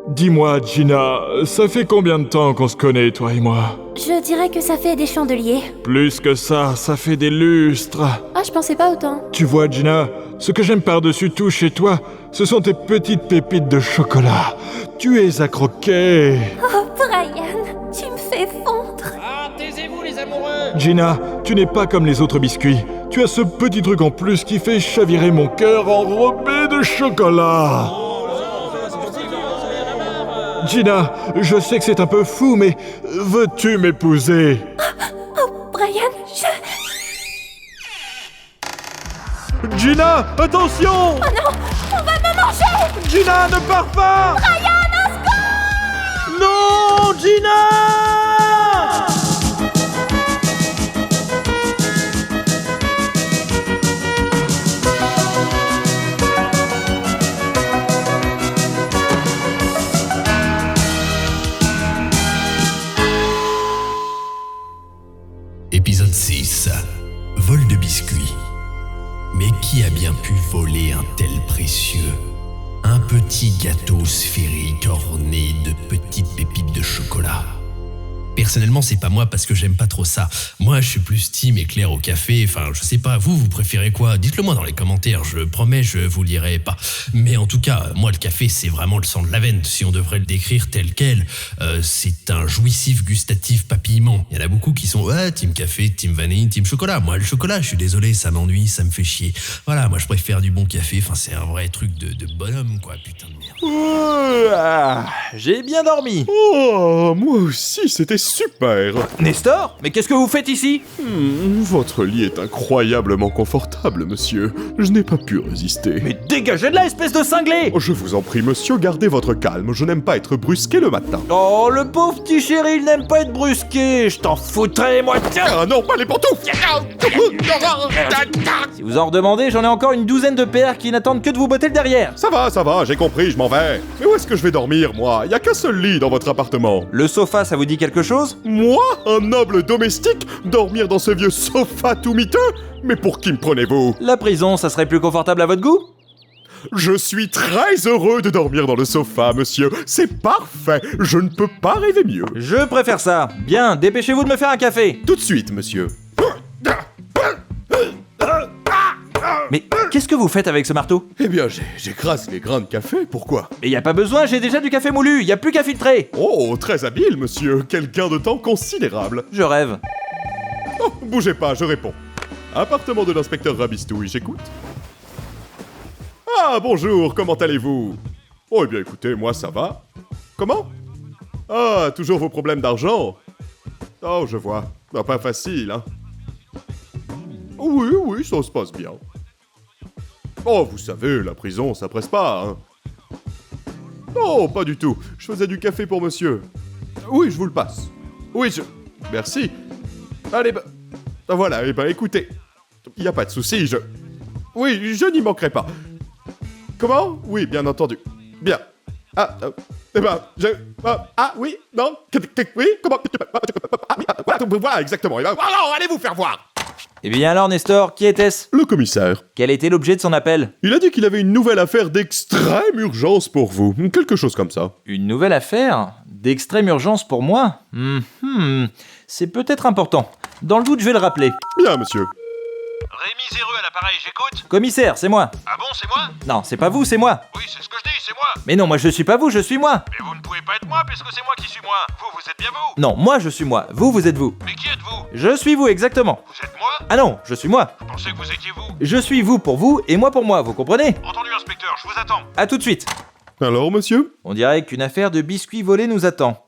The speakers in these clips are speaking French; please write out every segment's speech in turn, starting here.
Dis-moi, Gina, ça fait combien de temps qu'on se connaît, toi et moi? Je dirais que ça fait des chandeliers. Plus que ça fait des lustres. Ah, je pensais pas autant. Tu vois, Gina, ce que j'aime par-dessus tout chez toi, ce sont tes petites pépites de chocolat. Tu es à croquer. Oh, Brian, tu me fais fondre. Ah, taisez-vous les amoureux! Gina, tu n'es pas comme les autres biscuits. Tu as ce petit truc en plus qui fait chavirer mon cœur enrobé de chocolat. Gina, je sais que c'est un peu fou, mais veux-tu m'épouser? Oh, Brian, Gina, attention! Oh non, on va me manger! Gina, ne pars pas! Brian, au secours! Non, Gina! Épisode 6. Vol de biscuits. Mais qui a bien pu voler un tel précieux? Un petit gâteau sphérique orné de petites pépites de chocolat. Personnellement, c'est pas moi parce que j'aime pas trop ça. Moi, je suis plus team éclair au café. Enfin, je sais pas, vous préférez quoi? Dites-le moi dans les commentaires, je promets, je vous lirai pas. Mais en tout cas, moi, le café, c'est vraiment le sang de la veine. Si on devrait le décrire tel quel, c'est un jouissif gustatif papillement. Il y en a beaucoup qui sont team café, team vanille, team chocolat. Moi, le chocolat, je suis désolé, ça m'ennuie, ça me fait chier. Voilà, moi, je préfère du bon café. Enfin, c'est un vrai truc de bonhomme, quoi, putain de merde. J'ai bien dormi. Oh, moi aussi, c'était super. Nestor, mais qu'est-ce que vous faites ici? Votre lit est incroyablement confortable, monsieur. Je n'ai pas pu résister. Mais dégagez de là, espèce de cinglé! Je vous en prie, monsieur, gardez votre calme. Je n'aime pas être brusqué le matin. Oh, le pauvre petit chéri, il n'aime pas être brusqué. Je t'en foutrais, moi, tiens! Ah non, pas les pantoufles! Si vous en redemandez, j'en ai encore une douzaine de paires qui n'attendent que de vous botter le derrière. Ça va, j'ai compris, je m'en vais. Mais où est-ce que je vais dormir, moi? Y a qu'un seul lit dans votre appartement. Le sofa, ça vous dit quelque chose? Moi, un noble domestique, dormir dans ce vieux sofa tout miteux? Mais pour qui me prenez-vous? La prison, ça serait plus confortable à votre goût? Je suis très heureux de dormir dans le sofa, monsieur. C'est parfait. Je ne peux pas rêver mieux. Je préfère ça. Bien, dépêchez-vous de me faire un café. Tout de suite, monsieur. Mais qu'est-ce que vous faites avec ce marteau? Eh bien, j'écrase les grains de café, pourquoi? Mais y a pas besoin, j'ai déjà du café moulu, y a plus qu'à filtrer. Oh, très habile, monsieur. Quel gain de temps considérable. Je rêve. Oh, bougez pas, je réponds. Appartement de l'inspecteur Rabistouille, j'écoute. Ah, bonjour, comment allez-vous? Oh, eh bien, écoutez, moi, ça va. Comment? Ah, toujours vos problèmes d'argent? Oh, je vois. Ah, pas facile, hein. Oui, ça se passe bien. Oh, vous savez, la prison, ça presse pas, hein. Non, pas du tout. Je faisais du café pour monsieur. Oui, je vous le passe. Oui, Merci. Allez, voilà, écoutez. Y a pas de souci, Oui, je n'y manquerai pas. Comment? Oui, bien entendu. Bien. Oui, non, oui, comment? Voilà, exactement. Alors, allez vous faire voir. Eh bien alors, Nestor, qui était-ce? Le commissaire. Quel était l'objet de son appel? Il a dit qu'il avait une nouvelle affaire d'extrême urgence pour vous. Quelque chose comme ça. Une nouvelle affaire? D'extrême urgence pour moi? C'est peut-être important. Dans le doute, je vais le rappeler. Bien, monsieur. Rémi Zéreux à l'appareil, j'écoute. Commissaire, c'est moi. Ah bon, c'est moi? Non, c'est pas vous, c'est moi. Oui, c'est ce que je dis, c'est moi. Mais non, moi je suis pas vous, je suis moi. Mais vous ne pouvez pas être moi puisque c'est moi qui suis moi. Vous êtes bien vous. Non, moi je suis moi. Vous êtes vous. Mais qui êtes-vous? Je suis vous, exactement. Vous êtes moi? Ah non, je suis moi. Je pensais que vous étiez vous. Je suis vous pour vous et moi pour moi, vous comprenez? Entendu, inspecteur, je vous attends. À tout de suite. Alors, monsieur? On dirait qu'une affaire de biscuits volés nous attend.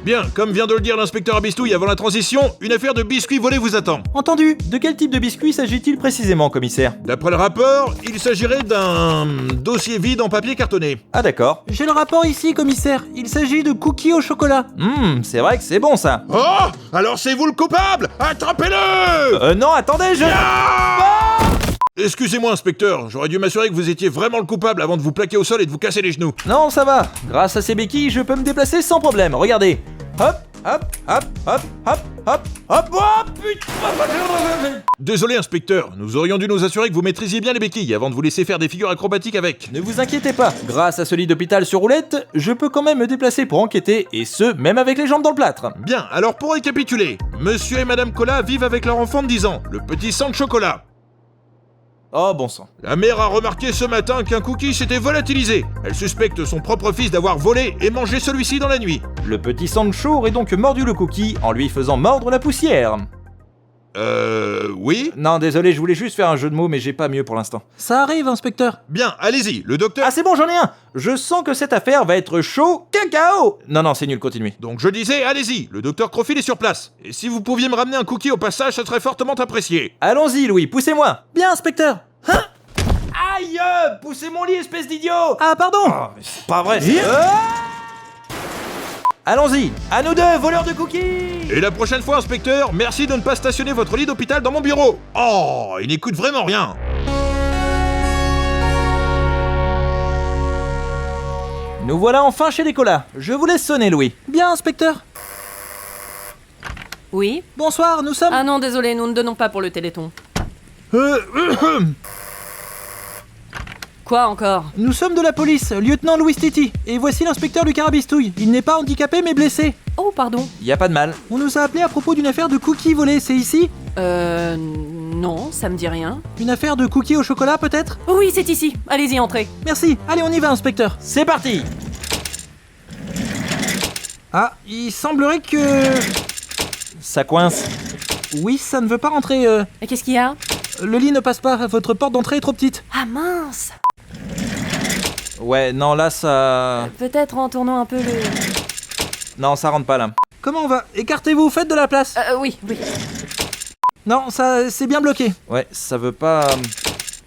Bien, comme vient de le dire l'inspecteur Rabistouille avant la transition, une affaire de biscuits volés vous attend. Entendu. De quel type de biscuits s'agit-il précisément, commissaire? D'après le rapport, il s'agirait d'un dossier vide en papier cartonné. Ah d'accord. J'ai le rapport ici, commissaire. Il s'agit de cookies au chocolat. C'est vrai que c'est bon ça. Oh! Alors c'est vous le coupable! Attrapez-le! Non, attendez, Excusez-moi, inspecteur, j'aurais dû m'assurer que vous étiez vraiment le coupable avant de vous plaquer au sol et de vous casser les genoux. Non, ça va. Grâce à ces béquilles, je peux me déplacer sans problème. Regardez. Hop, hop, hop, hop, hop, hop, hop, hop, putain. Désolé, inspecteur, nous aurions dû nous assurer que vous maîtrisiez bien les béquilles avant de vous laisser faire des figures acrobatiques avec. Ne vous inquiétez pas, grâce à ce lit d'hôpital sur roulette, je peux quand même me déplacer pour enquêter, et ce, même avec les jambes dans le plâtre. Bien, alors pour récapituler, monsieur et madame Cola vivent avec leur enfant de 10 ans, le petit Sancho Cola. Oh bon sang. La mère a remarqué ce matin qu'un cookie s'était volatilisé. Elle suspecte son propre fils d'avoir volé et mangé celui-ci dans la nuit. Le petit Sancho aurait donc mordu le cookie en lui faisant mordre la poussière. Oui. Non, désolé, je voulais juste faire un jeu de mots, mais j'ai pas mieux pour l'instant. Ça arrive, inspecteur. Bien, allez-y, le docteur... Ah c'est bon, j'en ai un. Je sens que cette affaire va être chaud cacao. Non, c'est nul, continuez. Donc je disais, allez-y, le docteur Crofil est sur place. Et si vous pouviez me ramener un cookie au passage, ça serait fortement apprécié. Allons-y, Louis, poussez-moi. Bien, inspecteur. Hein? Aïe, poussez mon lit, espèce d'idiot. Ah, pardon. Oh, mais c'est pas vrai. Allons-y, à nous deux, voleurs de cookies. Et la prochaine fois, inspecteur, merci de ne pas stationner votre lit d'hôpital dans mon bureau. Oh, il n'écoute vraiment rien. Nous voilà enfin chez les Colas. Je vous laisse sonner, Louis. Bien, inspecteur. Oui? Bonsoir, nous sommes... Ah non, désolé, nous ne donnons pas pour le Téléthon. Quoi encore? Nous sommes de la police, lieutenant Louis Titi, et voici l'inspecteur du Carabistouille. Il n'est pas handicapé mais blessé. Oh, pardon. Y a pas de mal. On nous a appelé à propos d'une affaire de cookies volés, c'est ici? Non, ça me dit rien. Une affaire de cookies au chocolat peut-être? Oui, c'est ici. Allez-y, entrez. Merci, allez on y va inspecteur. C'est parti. Ah, il semblerait que... Ça coince. Oui, ça ne veut pas rentrer, Et qu'est-ce qu'il y a? Le lit ne passe pas, votre porte d'entrée est trop petite. Ah mince! Ouais, non, là, ça... Peut-être en tournant un peu le... Non, ça rentre pas, là. Comment on va? Écartez-vous, faites de la place. Oui. Non, ça, c'est bien bloqué. Ouais, ça veut pas...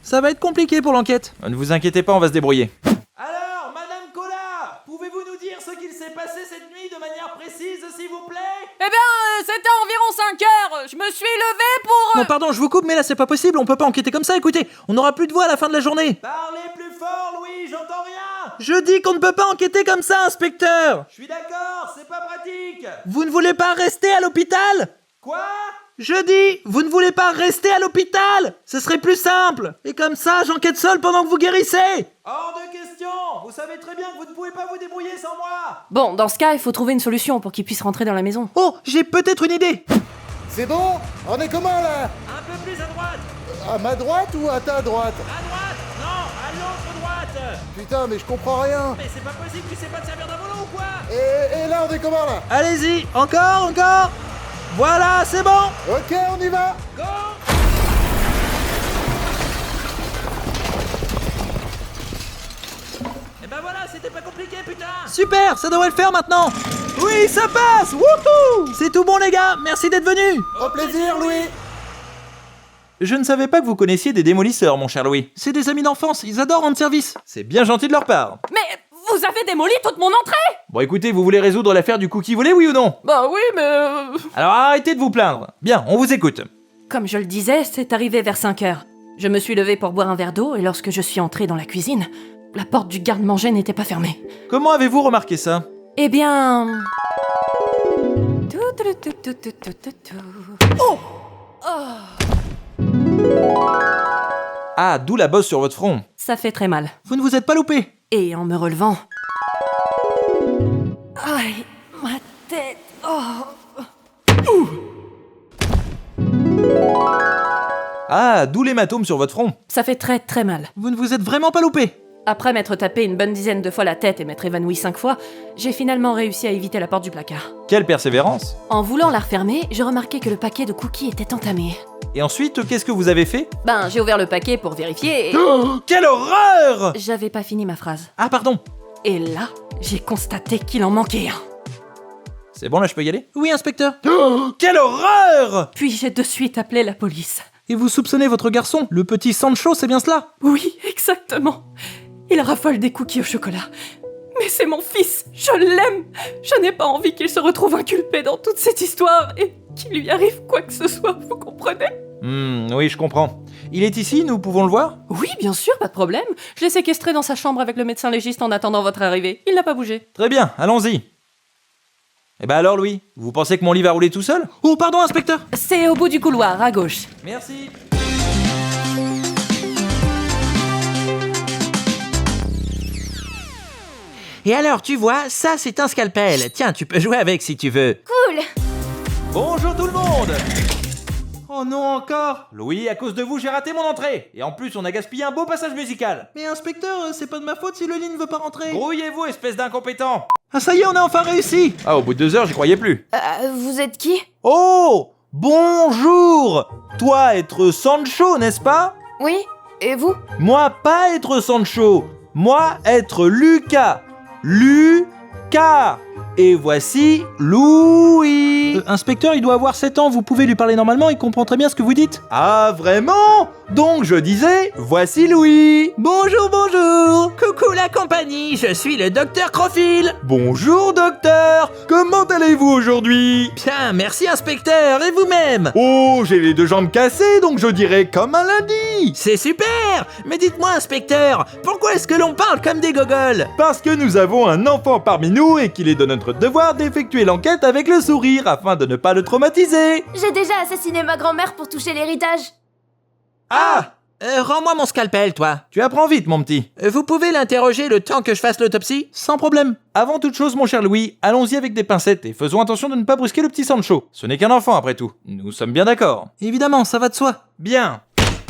Ça va être compliqué pour l'enquête. Ne vous inquiétez pas, on va se débrouiller. Alors, Madame Cola, pouvez-vous nous dire ce qu'il s'est passé cette nuit de manière précise, s'il vous plaît? Eh bien, c'était environ 5 heures. Je me suis levée pour... Non, pardon, je vous coupe, mais là c'est pas possible, on peut pas enquêter comme ça, écoutez, on n'aura plus de voix à la fin de la journée. Parlez plus fort, Louis, j'entends rien. Je dis qu'on ne peut pas enquêter comme ça, inspecteur. Je suis d'accord, c'est pas pratique. Vous ne voulez pas rester à l'hôpital? Quoi? Je dis, vous ne voulez pas rester à l'hôpital? Ce serait plus simple. Et comme ça, j'enquête seul pendant que vous guérissez. Hors de question. Vous savez très bien que vous ne pouvez pas vous débrouiller sans moi. Bon, dans ce cas, il faut trouver une solution pour qu'il puisse rentrer dans la maison. Oh, j'ai peut-être une idée. C'est bon? On est comment là? Un peu plus à droite. À ma droite ou à ta droite? À droite. Non, à l'autre droite. Putain, mais je comprends rien. Mais c'est pas possible, tu sais pas te servir d'un volant ou quoi? Et là, on est comment là? Allez-y, encore. Voilà, c'est bon. Ok, on y va. Go. Et ben voilà, c'était pas compliqué, putain. Super, ça devrait le faire maintenant. Oui, ça passe. Wouhou. C'est tout bon les gars, merci d'être venus. Au plaisir, Louis. Je ne savais pas que vous connaissiez des démolisseurs, mon cher Louis. C'est des amis d'enfance, ils adorent rendre service. C'est bien gentil de leur part. Mais vous avez démoli toute mon entrée! Bon écoutez, vous voulez résoudre l'affaire du cookie volé, oui ou non? Bah oui, mais... Alors arrêtez de vous plaindre. Bien, on vous écoute. Comme je le disais, c'est arrivé vers 5 heures. Je me suis levée pour boire un verre d'eau et lorsque je suis entrée dans la cuisine, la porte du garde-manger n'était pas fermée. Comment avez-vous remarqué ça? Eh bien... Oh! Ah, d'où la bosse sur votre front. Ça fait très mal. Vous ne vous êtes pas loupé. Et en me relevant... Aïe, ma tête... Oh. Ah, d'où l'hématome sur votre front. Ça fait très très mal. Vous ne vous êtes vraiment pas loupé. Après m'être tapé une bonne dizaine de fois la tête et m'être évanoui 5 fois, j'ai finalement réussi à éviter la porte du placard. Quelle persévérance. En voulant la refermer, je remarquais que le paquet de cookies était entamé. Et ensuite, qu'est-ce que vous avez fait? Ben, j'ai ouvert le paquet pour vérifier et... Oh, quelle horreur! J'avais pas fini ma phrase. Ah pardon. Et là, j'ai constaté qu'il en manquait un. C'est bon, là je peux y aller? Oui inspecteur. Oh, quelle horreur! Puis j'ai de suite appelé la police. Et vous soupçonnez votre garçon, le petit Sancho, c'est bien cela? Oui, exactement. Il raffole des cookies au chocolat. Mais c'est mon fils, je l'aime. Je n'ai pas envie qu'il se retrouve inculpé dans toute cette histoire et qu'il lui arrive quoi que ce soit, vous comprenez? Oui, je comprends. Il est ici, nous pouvons le voir? Oui, bien sûr, pas de problème. Je l'ai séquestré dans sa chambre avec le médecin légiste en attendant votre arrivée. Il n'a pas bougé. Très bien, allons-y. Eh ben alors Louis, vous pensez que mon lit va rouler tout seul? Oh, pardon, inspecteur. C'est au bout du couloir, à gauche. Merci. Et alors, tu vois, ça c'est un scalpel. Tiens, tu peux jouer avec si tu veux. Cool. Bonjour tout le monde. Oh non, encore? Louis, à cause de vous, j'ai raté mon entrée. Et en plus, on a gaspillé un beau passage musical. Mais inspecteur, c'est pas de ma faute si le lit ne veut pas rentrer. Grouillez-vous, espèce d'incompétent. Ah, ça y est, on a enfin réussi. Ah, au bout de 2 heures, j'y croyais plus. Vous êtes qui? Oh, bonjour. Toi, être Sancho, n'est-ce pas? Oui. Et vous? Moi, pas être Sancho. Moi, être Lucas. Lucas. Et voici Louis. Inspecteur, il doit avoir 7 ans, vous pouvez lui parler normalement, il comprend très bien ce que vous dites. Ah, vraiment? Donc je disais, voici Louis. Bonjour, bonjour. Coucou la compagnie, je suis le docteur Crofil. Bonjour docteur, comment allez-vous aujourd'hui? Bien, merci inspecteur, et vous-même? Oh, j'ai les 2 jambes cassées, donc je dirais comme un lundi. C'est super. Mais dites-moi inspecteur, pourquoi est-ce que l'on parle comme des gogoles? Parce que nous avons un enfant parmi nous et qu'il est de notre devoir d'effectuer l'enquête avec le sourire afin de ne pas le traumatiser. J'ai déjà assassiné ma grand-mère pour toucher l'héritage. Ah! Rends-moi mon scalpel, toi. Tu apprends vite, mon petit. Vous pouvez l'interroger le temps que je fasse l'autopsie? Sans problème. Avant toute chose, mon cher Louis, allons-y avec des pincettes et faisons attention de ne pas brusquer le petit Sancho. Ce n'est qu'un enfant, après tout. Nous sommes bien d'accord. Évidemment, ça va de soi. Bien.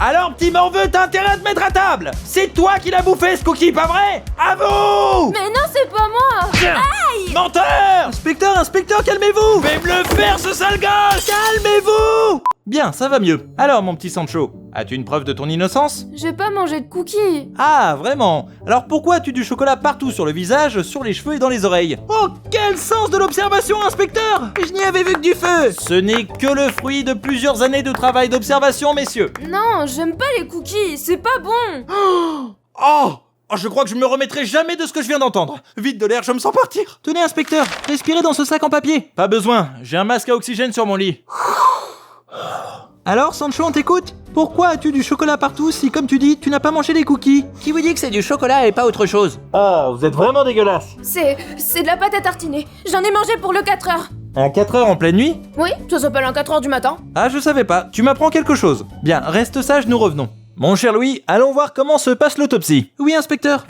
Alors, petit morveux, t'as intérêt à te mettre à table. C'est toi qui l'as bouffé, ce cookie, pas vrai? À vous! Mais non, c'est pas moi. Aïe! Menteur! Inspecteur, calmez-vous! Fais me le faire, ce sale gosse! Calmez-vous! Bien, ça va mieux. Alors, mon petit Sancho, as-tu une preuve de ton innocence? J'ai pas mangé de cookies. Ah, vraiment? Alors pourquoi as-tu du chocolat partout sur le visage, sur les cheveux et dans les oreilles? Oh, quel sens de l'observation, inspecteur! Je n'y avais vu que du feu! Ce n'est que le fruit de plusieurs années de travail d'observation, messieurs. Non, j'aime pas les cookies, c'est pas bon. Oh! Je crois que je me remettrai jamais de ce que je viens d'entendre. Vite de l'air, je me sens partir. Tenez, inspecteur, respirez dans ce sac en papier. Pas besoin, j'ai un masque à oxygène sur mon lit. Alors, Sancho, on t'écoute? Pourquoi as-tu du chocolat partout si, comme tu dis, tu n'as pas mangé les cookies? Qui vous dit que c'est du chocolat et pas autre chose? Ah, vous êtes vraiment dégueulasse. C'est de la pâte à tartiner. J'en ai mangé pour le 4 heures. Un 4 heures en pleine nuit? Oui, ça s'appelle un 4 heures du matin. Ah, je savais pas, tu m'apprends quelque chose. Bien, reste sage, nous revenons. Mon cher Louis, allons voir comment se passe l'autopsie. Oui, inspecteur.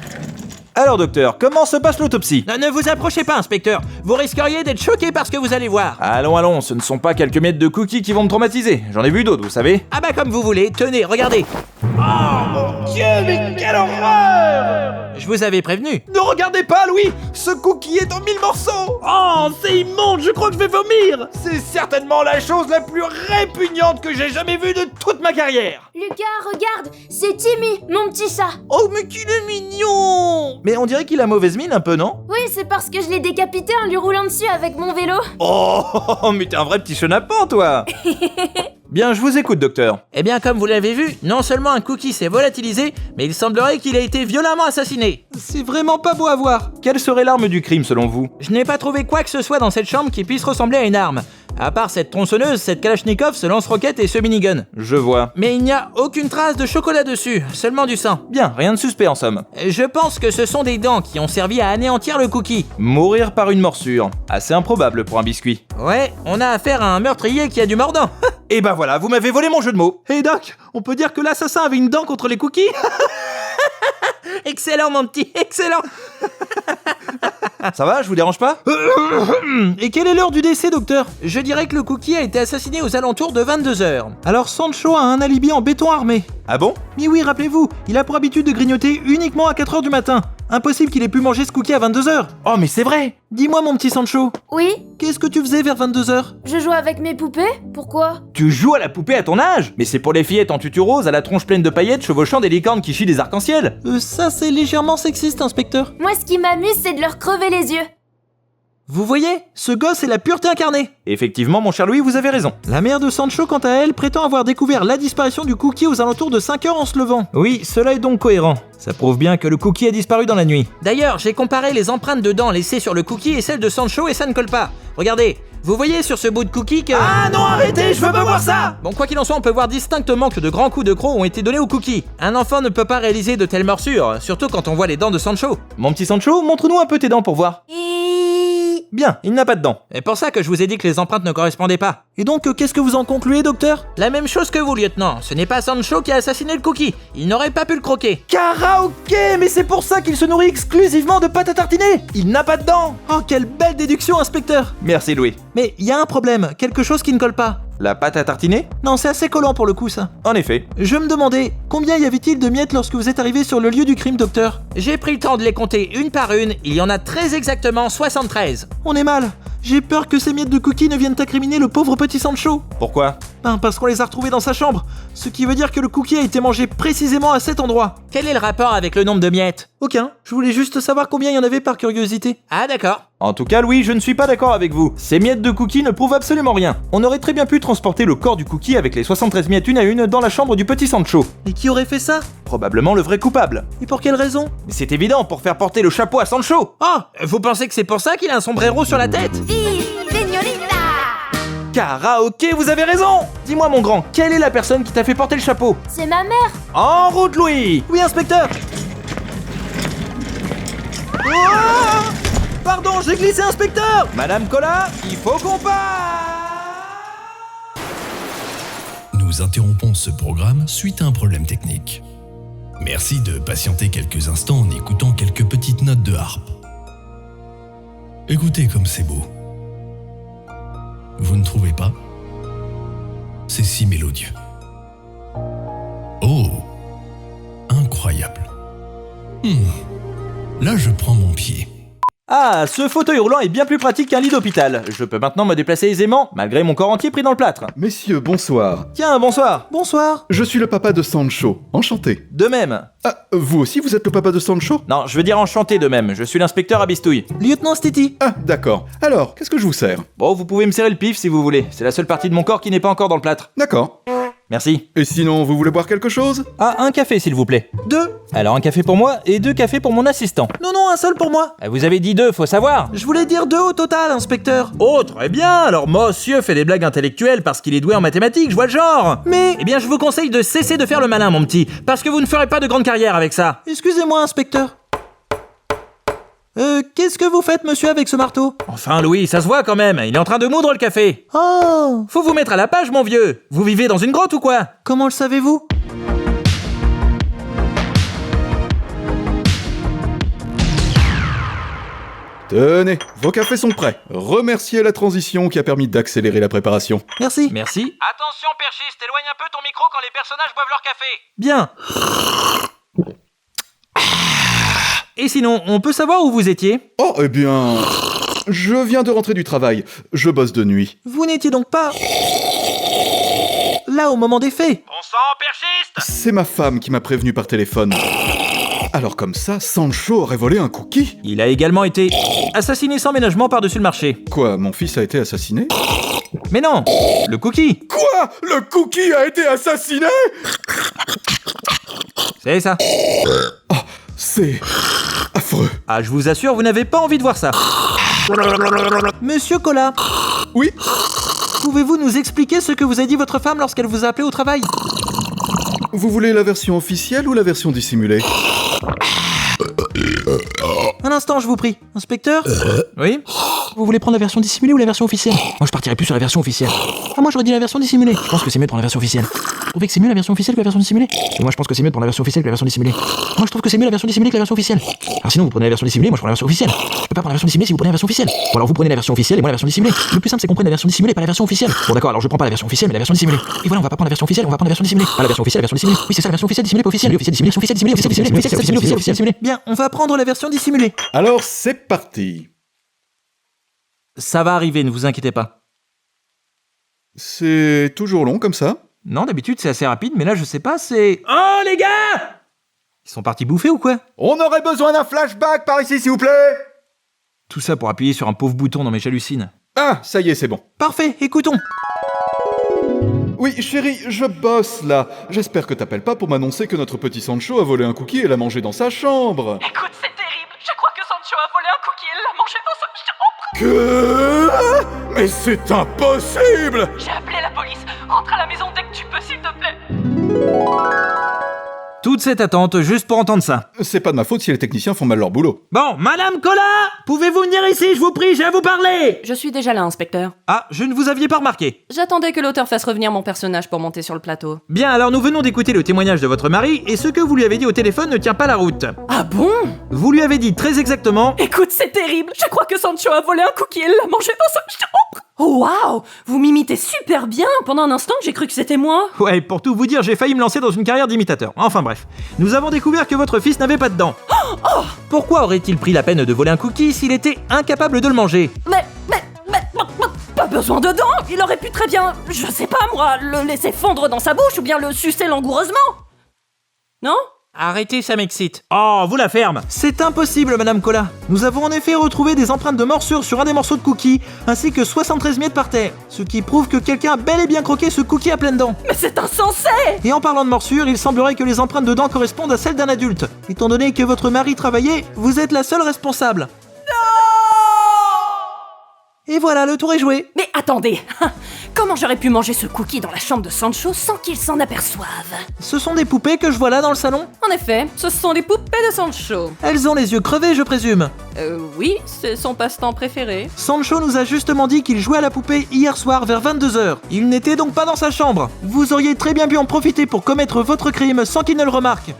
Alors docteur, comment se passe l'autopsie? Ne vous approchez pas, inspecteur. Vous risqueriez d'être choqué par ce que vous allez voir. Allons, ce ne sont pas quelques miettes de cookies qui vont me traumatiser. J'en ai vu d'autres, vous savez. Ah bah comme vous voulez, tenez, regardez. Oh mon Dieu, mais quelle horreur! Je vous avais prévenu. Ne regardez pas, Louis! Ce cookie est en 1000 morceaux! Oh, c'est immonde, je crois que je vais vomir! C'est certainement la chose la plus répugnante que j'ai jamais vue de toute ma carrière! Lucas, regarde, c'est Timmy, mon petit chat. Oh, mais qu'il est mignon! Mais on dirait qu'il a mauvaise mine un peu, non? Oui, c'est parce que je l'ai décapité en lui roulant dessus avec mon vélo. Oh, mais t'es un vrai petit chenapan, toi! Bien, je vous écoute, docteur. Eh bien, comme vous l'avez vu, non seulement un cookie s'est volatilisé, mais il semblerait qu'il ait été violemment assassiné. C'est vraiment pas beau à voir. Quelle serait l'arme du crime, selon vous? Je n'ai pas trouvé quoi que ce soit dans cette chambre qui puisse ressembler à une arme. À part cette tronçonneuse, cette Kalachnikov, ce lance-roquette et ce minigun. Je vois. Mais il n'y a aucune trace de chocolat dessus, seulement du sang. Bien, rien de suspect en somme. Je pense que ce sont des dents qui ont servi à anéantir le cookie. Mourir par une morsure. Assez improbable pour un biscuit. Ouais, on a affaire à un meurtrier qui a du mordant. Et ben voilà, vous m'avez volé mon jeu de mots. Hey Doc, on peut dire que l'assassin avait une dent contre les cookies? Excellent mon petit, excellent. Ça va, je vous dérange pas? Et quelle est l'heure du décès, docteur? Je dirais que le cookie a été assassiné aux alentours de 22h. Alors Sancho a un alibi en béton armé. Ah bon? Mais oui, rappelez-vous, il a pour habitude de grignoter uniquement à 4h du matin. Impossible qu'il ait pu manger ce cookie à 22h. Oh mais c'est vrai! Dis-moi mon petit Sancho, Oui, qu'est-ce que tu faisais vers 22h? je joue avec mes poupées. Pourquoi? Tu joues à la poupée à ton âge? Mais c'est pour les fillettes en tutu rose à la tronche pleine de paillettes chevauchant des licornes qui chient des arcs-en-ciel. Ça c'est légèrement sexiste, inspecteur. Moi, ce qui m'amuse, c'est de leur crever les yeux. Vous voyez, ce gosse est la pureté incarnée. Effectivement, mon cher Louis, vous avez raison. La mère de Sancho, quant à elle, prétend avoir découvert la disparition du cookie aux alentours de 5h en se levant. Oui, cela est donc cohérent. Ça prouve bien que le cookie a disparu dans la nuit. D'ailleurs, j'ai comparé les empreintes de dents laissées sur le cookie et celles de Sancho et ça ne colle pas. Regardez, vous voyez sur ce bout de cookie que... Ah non, arrêtez, je veux pas voir ça! Bon, quoi qu'il en soit, on peut voir distinctement que de grands coups de croc ont été donnés au cookie. Un enfant ne peut pas réaliser de telles morsures, surtout quand on voit les dents de Sancho. Mon petit Sancho, montre-nous un peu tes dents pour voir. Bien, il n'a pas de dents. C'est pour ça que je vous ai dit que les empreintes ne correspondaient pas. Et donc, qu'est-ce que vous en concluez, docteur? La même chose que vous, lieutenant. Ce n'est pas Sancho qui a assassiné le cookie. Il n'aurait pas pu le croquer. Karaoké, mais c'est pour ça qu'il se nourrit exclusivement de pâte à tartiner. Il n'a pas de dents. Oh, quelle belle déduction, inspecteur. Merci, Louis. Mais il y a un problème, quelque chose qui ne colle pas. La pâte à tartiner? Non, c'est assez collant pour le coup, ça. En effet. Je me demandais, combien y avait-il de miettes lorsque vous êtes arrivé sur le lieu du crime, docteur? J'ai pris le temps de les compter une par une, il y en a très exactement 73. On est mal. J'ai peur que ces miettes de cookies ne viennent incriminer le pauvre petit Sancho. Pourquoi? Parce qu'on les a retrouvés dans sa chambre. Ce qui veut dire que le cookie a été mangé précisément à cet endroit. Quel est le rapport avec le nombre de miettes? Aucun. Je voulais juste savoir combien il y en avait par curiosité. Ah d'accord. En tout cas, Louis, je ne suis pas d'accord avec vous. Ces miettes de cookies ne prouvent absolument rien. On aurait très bien pu transporter le corps du cookie avec les 73 miettes une à une dans la chambre du petit Sancho. Et qui aurait fait ça? Probablement le vrai coupable. Et pour quelle raison? Mais c'est évident, pour faire porter le chapeau à Sancho. Ah, vous pensez que c'est pour ça qu'il a un sombrero sur la tête? Vive, señorita! Karaoké, vous avez raison. Dis-moi, mon grand, quelle est la personne qui t'a fait porter le chapeau? C'est ma mère! En route, Louis! Oui, inspecteur! Oh, pardon, j'ai glissé, inspecteur! Madame Cola, il faut qu'on parte! Nous interrompons ce programme suite à un problème technique. Merci de patienter quelques instants en écoutant quelques petites notes de harpe. Écoutez comme c'est beau. Vous ne trouvez pas? C'est si mélodieux. Oh, incroyable. Là, je prends mon pied. Ah, ce fauteuil roulant est bien plus pratique qu'un lit d'hôpital. Je peux maintenant me déplacer aisément, malgré mon corps entier pris dans le plâtre. Messieurs, bonsoir. Tiens, bonsoir. Bonsoir. Je suis le papa de Sancho. Enchanté. De même. Ah, vous aussi, vous êtes le papa de Sancho? Non, je veux dire enchanté de même. Je suis l'inspecteur à Bistouille. Lieutenant Stiti. Ah, d'accord. Alors, qu'est-ce que je vous sers? Bon, vous pouvez me serrer le pif si vous voulez. C'est la seule partie de mon corps qui n'est pas encore dans le plâtre. D'accord. Merci. Et sinon, vous voulez boire quelque chose? Ah, un café s'il vous plaît. 2. Alors un café pour moi et 2 cafés pour mon assistant. Non, un seul pour moi. Vous avez dit 2, faut savoir. Je voulais dire 2 au total, inspecteur. Oh, très bien. Alors monsieur fait des blagues intellectuelles parce qu'il est doué en mathématiques, je vois le genre. Mais... Eh bien, je vous conseille de cesser de faire le malin, mon petit, parce que vous ne ferez pas de grande carrière avec ça. Excusez-moi, inspecteur. Qu'est-ce que vous faites, monsieur, avec ce marteau? Enfin, Louis, ça se voit quand même, il est en train de moudre le café. Oh! Faut vous mettre à la page, mon vieux. Vous vivez dans une grotte ou quoi? Comment le savez-vous? Tenez, vos cafés sont prêts. Remerciez la transition qui a permis d'accélérer la préparation. Merci. Attention, perchiste, éloigne un peu ton micro quand les personnages boivent leur café. Bien. Et sinon, on peut savoir où vous étiez? Oh, eh bien... Je viens de rentrer du travail. Je bosse de nuit. Vous n'étiez donc pas... là au moment des faits? On sent, perchiste! C'est ma femme qui m'a prévenu par téléphone. Alors comme ça, Sancho aurait volé un cookie? Il a également été assassiné sans ménagement par-dessus le marché. Quoi, mon fils a été assassiné? Mais non, le cookie! Quoi? Le cookie a été assassiné? C'est ça. Oh, c'est... affreux. Ah, je vous assure, vous n'avez pas envie de voir ça. Monsieur Cola. Oui? Pouvez-vous nous expliquer ce que vous a dit votre femme lorsqu'elle vous a appelé au travail? Vous voulez la version officielle ou la version dissimulée? Un instant, je vous prie. Inspecteur? Oui? Vous voulez prendre la version dissimulée ou la version officielle? Moi, je partirais plus sur la version officielle. Ah, moi, j'aurais dit la version dissimulée. Je pense que c'est mieux de prendre la version officielle. Vous trouvez que c'est mieux la version officielle que la version dissimulée? Et moi, je pense que c'est mieux de prendre la version officielle que la version dissimulée. Moi, je trouve que c'est mieux la version dissimulée que la version officielle. Alors sinon, vous prenez la version dissimulée, moi, je prends la version officielle. Je peux pas prendre la version dissimulée si vous prenez la version officielle. Bon, alors vous prenez la version officielle et moi la version dissimulée. Le plus simple, c'est qu'on prenne la version dissimulée, pas la version officielle. Bon, d'accord, alors je prends pas la version officielle, mais la version dissimulée. Et voilà, on va pas prendre la version officielle, on va prendre la version dissimulée. Pas la version officielle, la version dissimulée. Oui, c'est ça, la version officielle, dissimulée, pas officielle. Officielle, dissimulée, officielle, dissimulée, officielle, dissimulée. Bien, on va prendre la version dissimulée. Alors, c'est parti. Ça va arriver, ne vous inquiétez pas. C'est toujours long comme ça? Non, d'habitude c'est assez rapide, mais là je sais pas, c'est... Oh les gars! Ils sont partis bouffer ou quoi? On aurait besoin d'un flashback par ici, s'il vous plaît! Tout ça pour appuyer sur un pauvre bouton dans mes j'hallucine. Ah, ça y est, c'est bon. Parfait, écoutons. Oui, chérie, je bosse là. J'espère que t'appelles pas pour m'annoncer que notre petit Sancho a volé un cookie et l'a mangé dans sa chambre. Écoute, c'est terrible. Je crois que Sancho a volé un cookie et l'a mangé dans sa chambre. Que? Mais c'est impossible! J'ai appelé la police. Rentre à la maison dès que tu peux, s'il te plaît. toute cette attente juste pour entendre ça. C'est pas de ma faute si les techniciens font mal leur boulot. Bon, Madame Cola, pouvez-vous venir ici, je vous prie, j'ai à vous parler. Je suis déjà là, inspecteur. Ah, je ne vous aviez pas remarqué. J'attendais que l'auteur fasse revenir mon personnage pour monter sur le plateau. Bien, alors nous venons d'écouter le témoignage de votre mari, et ce que vous lui avez dit au téléphone ne tient pas la route. Ah bon? Vous lui avez dit très exactement... Écoute, c'est terrible. Je crois que Sancho a volé un cookie et l'a mangé dans sa chambre. Oh waouh, vous m'imitez super bien. Pendant un instant, j'ai cru que c'était moi. Ouais, pour tout vous dire, j'ai failli me lancer dans une carrière d'imitateur. Enfin bref, nous avons découvert que votre fils n'avait pas de dents. Oh, Pourquoi aurait-il pris la peine de voler un cookie s'il était incapable de le manger? mais, pas besoin de dents. Il aurait pu très bien, je sais pas moi, le laisser fondre dans sa bouche ou bien le sucer langoureusement. Non? Arrêtez, ça m'excite. Oh, vous la ferme. C'est impossible, Madame Cola. Nous avons en effet retrouvé des empreintes de morsure sur un des morceaux de cookie, ainsi que 73 miettes par terre, ce qui prouve que quelqu'un a bel et bien croqué ce cookie à pleines dents. Mais c'est insensé. Et en parlant de morsure, il semblerait que les empreintes de dents correspondent à celles d'un adulte. Étant donné que votre mari travaillait, vous êtes la seule responsable. Et voilà, le tour est joué. Mais attendez, comment j'aurais pu manger ce cookie dans la chambre de Sancho sans qu'il s'en aperçoive? Ce sont des poupées que je vois là dans le salon? En effet, ce sont des poupées de Sancho. Elles ont les yeux crevés, je présume. Oui, c'est son passe-temps préféré. Sancho nous a justement dit qu'il jouait à la poupée hier soir vers 22h. Il n'était donc pas dans sa chambre. Vous auriez très bien pu en profiter pour commettre votre crime sans qu'il ne le remarque.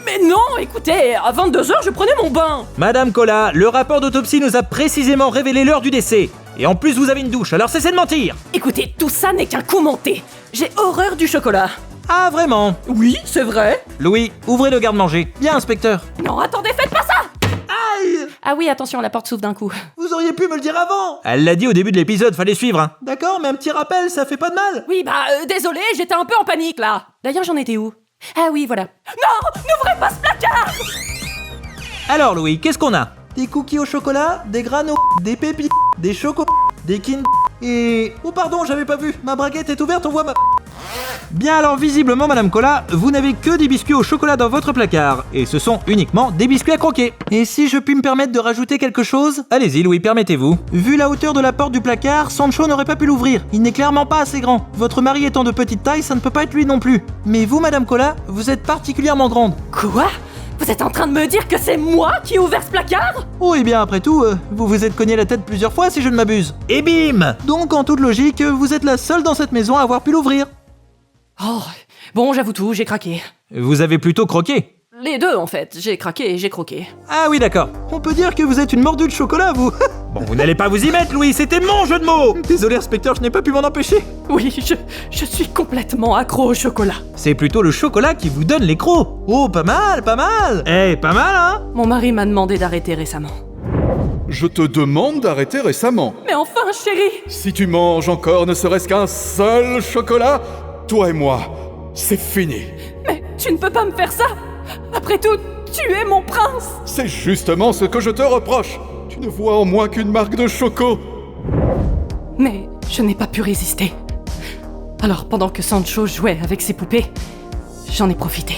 Mais non, écoutez, à 22h, je prenais mon bain. Madame Cola, le rapport d'autopsie nous a précisément révélé l'heure du décès. Et en plus, vous avez une douche, alors cessez de mentir. Écoutez, tout ça n'est qu'un coup monté. J'ai horreur du chocolat. Ah, vraiment? Oui, c'est vrai. Louis, ouvrez le garde-manger. Bien, inspecteur. Non, attendez, faites pas ça. Aïe! Ah oui, attention, la porte s'ouvre d'un coup. Vous auriez pu me le dire avant. Elle l'a dit au début de l'épisode, fallait suivre, hein. D'accord, mais un petit rappel, ça fait pas de mal. Oui, désolé, j'étais un peu en panique, là. D'ailleurs, j'en étais où? Ah oui, voilà. Non, n'ouvrez pas ce placard. Alors, Louis, qu'est-ce qu'on a? Des cookies au chocolat, des granos, des pépites, des chocos, des kin... et... Oh pardon, j'avais pas vu. Ma braguette est ouverte, on voit ma... Bien alors, visiblement, Madame Cola, vous n'avez que des biscuits au chocolat dans votre placard. Et ce sont uniquement des biscuits à croquer. Et si je puis me permettre de rajouter quelque chose? Allez-y, Louis, permettez-vous. Vu la hauteur de la porte du placard, Sancho n'aurait pas pu l'ouvrir. Il n'est clairement pas assez grand. Votre mari étant de petite taille, ça ne peut pas être lui non plus. Mais vous, Madame Cola, vous êtes particulièrement grande. Quoi? Vous êtes en train de me dire que c'est moi qui ai ouvert ce placard? Oh, et bien après tout, vous vous êtes cogné la tête plusieurs fois si je ne m'abuse. Et bim! Donc en toute logique, vous êtes la seule dans cette maison à avoir pu l'ouvrir. Oh, bon, j'avoue tout, j'ai craqué. Vous avez plutôt croqué. Les deux, en fait. J'ai craqué et j'ai croqué. Ah oui, d'accord. On peut dire que vous êtes une mordue de chocolat, vous. Bon, vous n'allez pas vous y mettre, Louis, c'était mon jeu de mots. Désolé, inspecteur, je n'ai pas pu m'en empêcher. Oui, je suis complètement accro au chocolat. C'est plutôt le chocolat qui vous donne les crocs. Oh, pas mal, pas mal. Eh, pas mal, hein? Mon mari m'a demandé d'arrêter récemment. Je te demande d'arrêter récemment. Mais enfin, chérie! Si tu manges encore ne serait-ce qu'un seul chocolat, toi et moi, c'est fini. Mais tu ne peux pas me faire ça! Après tout, tu es mon prince! C'est justement ce que je te reproche. Tu ne vois en moi qu'une marque de choco. Mais je n'ai pas pu résister. Alors pendant que Sancho jouait avec ses poupées, j'en ai profité.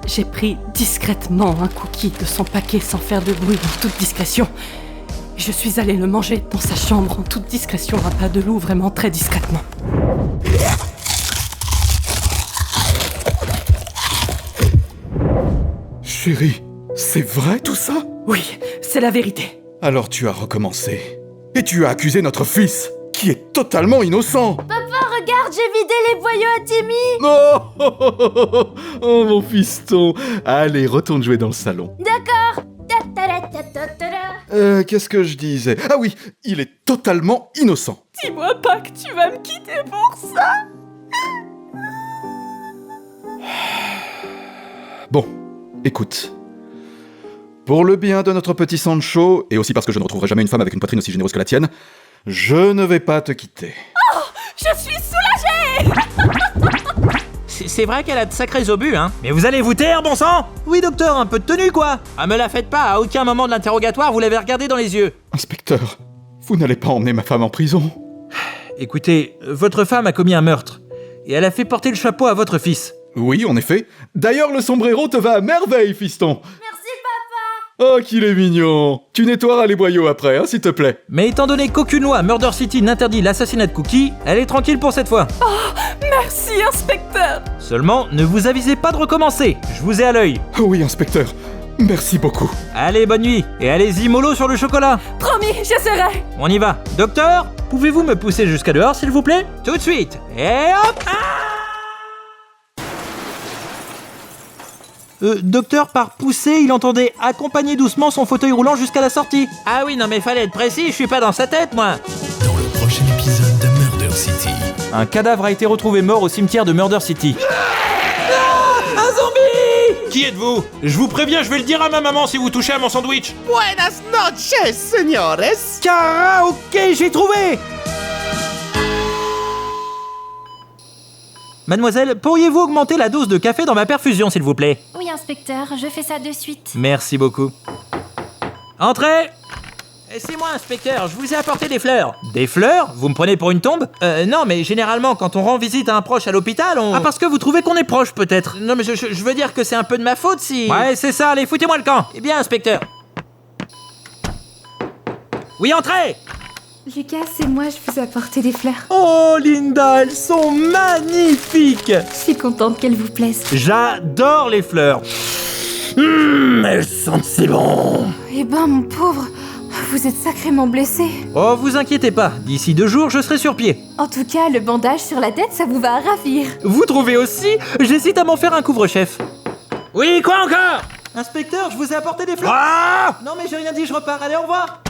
J'ai pris discrètement un cookie de son paquet sans faire de bruit, en toute discrétion. Je suis allé le manger dans sa chambre en toute discrétion, à pas de loup, vraiment très discrètement. Chérie, c'est vrai tout ça? Oui, c'est la vérité. Alors tu as recommencé. Et tu as accusé notre fils, qui est totalement innocent. Papa, regarde, j'ai vidé les boyaux à Timmy. Oh, mon fiston. Allez, retourne jouer dans le salon. D'accord. Qu'est-ce que je disais? Ah oui, il est totalement innocent. Dis-moi pas que tu vas me quitter pour ça. Bon, écoute. Pour le bien de notre petit Sancho, et aussi parce que je ne retrouverai jamais une femme avec une poitrine aussi généreuse que la tienne, je ne vais pas te quitter. Oh, je suis soulagée. C'est vrai qu'elle a de sacrés obus, hein. Mais vous allez vous taire, bon sang? Oui, docteur, un peu de tenue, quoi. Ah, me la faites pas, à aucun moment de l'interrogatoire, vous l'avez regardé dans les yeux. Inspecteur, vous n'allez pas emmener ma femme en prison? Écoutez, votre femme a commis un meurtre, et elle a fait porter le chapeau à votre fils. Oui, en effet. D'ailleurs, le sombrero te va à merveille, fiston. Merci, papa. Oh, qu'il est mignon. Tu nettoieras les boyaux après, hein, s'il te plaît. Mais étant donné qu'aucune loi Murder City n'interdit l'assassinat de Cookie, elle est tranquille pour cette fois. Merci, inspecteur. Seulement, ne vous avisez pas de recommencer, je vous ai à l'œil. Oh oui, inspecteur. Merci beaucoup. Allez, bonne nuit, et allez-y mollo sur le chocolat. Promis, j'essaierai. On y va. Docteur, pouvez-vous me pousser jusqu'à dehors, s'il vous plaît? Tout de suite. Et hop. Docteur, par pousser, il entendait accompagner doucement son fauteuil roulant jusqu'à la sortie. Ah oui, non mais fallait être précis, je suis pas dans sa tête, moi. Dans le prochain épisode de Murder City. Un cadavre a été retrouvé mort au cimetière de Murder City. Un zombie! Qui êtes-vous? Je vous préviens, je vais le dire à ma maman si vous touchez à mon sandwich. Buenas noches, señores. Karaoké, j'ai trouvé! Mademoiselle, pourriez-vous augmenter la dose de café dans ma perfusion, s'il vous plaît? Oui, inspecteur, je fais ça de suite. Merci beaucoup. Entrez! C'est moi, inspecteur, je vous ai apporté des fleurs. Des fleurs? Vous me prenez pour une tombe? Non, mais généralement, quand on rend visite à un proche à l'hôpital, on... Ah, parce que vous trouvez qu'on est proche, peut-être? Non, mais je veux dire que c'est un peu de ma faute si... Ouais, c'est ça, allez, foutez-moi le camp. Eh bien, inspecteur. Oui, entrez! Lucas, c'est moi, je vous ai apporté des fleurs. Oh, Linda, elles sont magnifiques! Je suis contente qu'elles vous plaisent. J'adore les fleurs. Elles sentent si bon. Eh ben, mon pauvre, vous êtes sacrément blessé. Oh, vous inquiétez pas, d'ici 2 jours, je serai sur pied. En tout cas, le bandage sur la tête, ça vous va ravir. Vous trouvez aussi? J'hésite à m'en faire un couvre-chef. Oui, quoi encore? Inspecteur, je vous ai apporté des fleurs. Ah! Non, mais j'ai rien dit, je repars. Allez, au revoir.